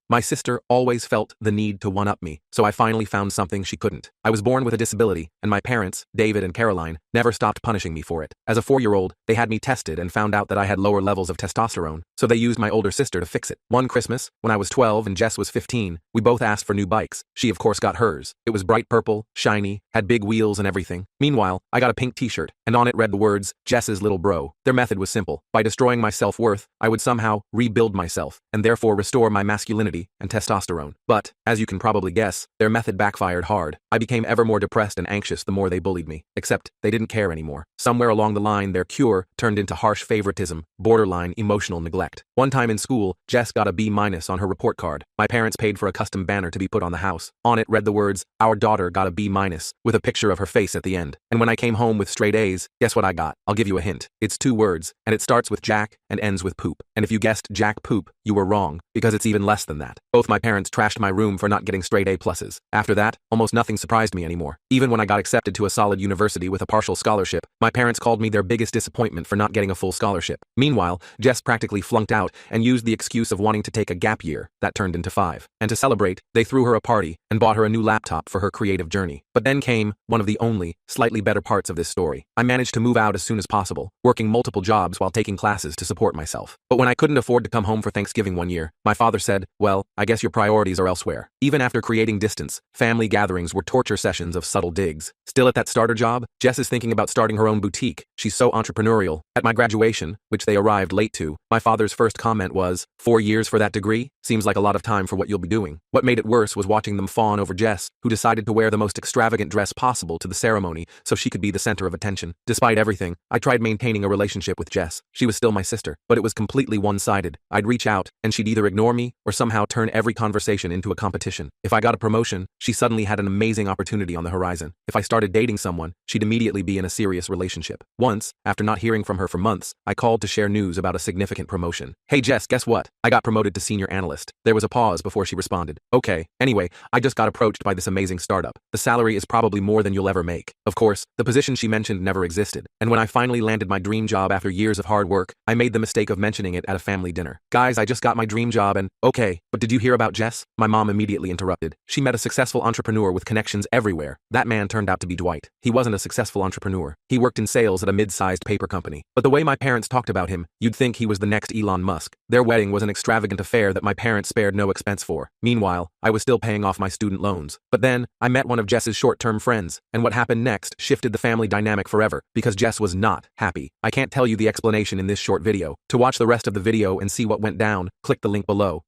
My sister always felt the need to one-up me, so I finally found something she couldn't. I was born with a disability, and my parents, David and Caroline, never stopped punishing me for it. As a 4-year-old, they had me tested and found out that I had lower levels of testosterone, so they used my older sister to fix it. One Christmas, when I was 12 and Jess was 15, we both asked for new bikes. She of course got hers. It was bright purple, shiny, had big wheels and everything. Meanwhile, I got a pink t-shirt, and on it read the words, Jess's little bro. Their method was simple. By destroying my self-worth, I would somehow rebuild myself, and therefore restore my masculinity and testosterone. But, as you can probably guess, their method backfired hard. I became ever more depressed and anxious the more they bullied me. Except, they didn't care anymore. Somewhere along the line, their cure turned into harsh favoritism, borderline emotional neglect. One time in school, Jess got a B- on her report card. My parents paid for a custom banner to be put on the house. On it read the words, "Our daughter got a B-" with a picture of her face at the end. And when I came home with straight A's, guess what I got? I'll give you a hint. It's 2 words, and it starts with Jack and ends with poop. And if you guessed Jack Poop, you were wrong, because it's even less than that. Both my parents trashed my room for not getting straight A+. After that, almost nothing surprised me anymore. Even when I got accepted to a solid university with a partial scholarship, my parents called me their biggest disappointment for not getting a full scholarship. Meanwhile, Jess practically flunked out and used the excuse of wanting to take a gap year. That turned into 5. And to celebrate, they threw her a party and bought her a new laptop for her creative journey. But then came one of the only, slightly better parts of this story. I managed to move out as soon as possible, working multiple jobs while taking classes to support myself. But when I couldn't afford to come home for Thanksgiving one year, my father said, "Well, I guess your priorities are elsewhere." Even after creating distance, family gatherings were torture sessions of subtle digs. Still at that starter job, Jess is thinking about starting her own boutique. She's so entrepreneurial. At my graduation, which they arrived late to, my father's first comment was, "4 years for that degree? Seems like a lot of time for what you'll be doing." What made it worse was watching them fawn over Jess, who decided to wear the most extravagant dress possible to the ceremony so she could be the center of attention. Despite everything, I tried maintaining a relationship with Jess. She was still my sister, but it was completely one-sided. I'd reach out, and she'd either ignore me or somehow turn every conversation into a competition. If I got a promotion, she suddenly had an amazing opportunity on the horizon. If I started dating someone, she'd immediately be in a serious relationship. Once, after not hearing from her for months, I called to share news about a significant promotion. "Hey Jess, guess what? I got promoted to senior analyst." There was a pause before she responded. "Okay, anyway, I just got approached by this amazing startup. The salary is probably more than you'll ever make." Of course, the position she mentioned never existed, and when I finally landed my dream job after years of hard work, I made the mistake of mentioning it at a family dinner. "Guys, I just got my dream job and..." "Okay, but did you hear about Jess?" My mom immediately interrupted. "She met a successful entrepreneur with connections everywhere." That man turned out to be Dwight. He wasn't a successful entrepreneur. He worked in sales at a mid-sized paper company. But the way my parents talked about him, you'd think he was the next Elon Musk. Their wedding was an extravagant affair that my parents spared no expense for. Meanwhile, I was still paying off my student loans. But then, I met one of Jess's short-term friends, and what happened next shifted the family dynamic forever, because Jess was not happy. I can't tell you the explanation in this short video. To watch the rest of the video and see what went down, click the link below.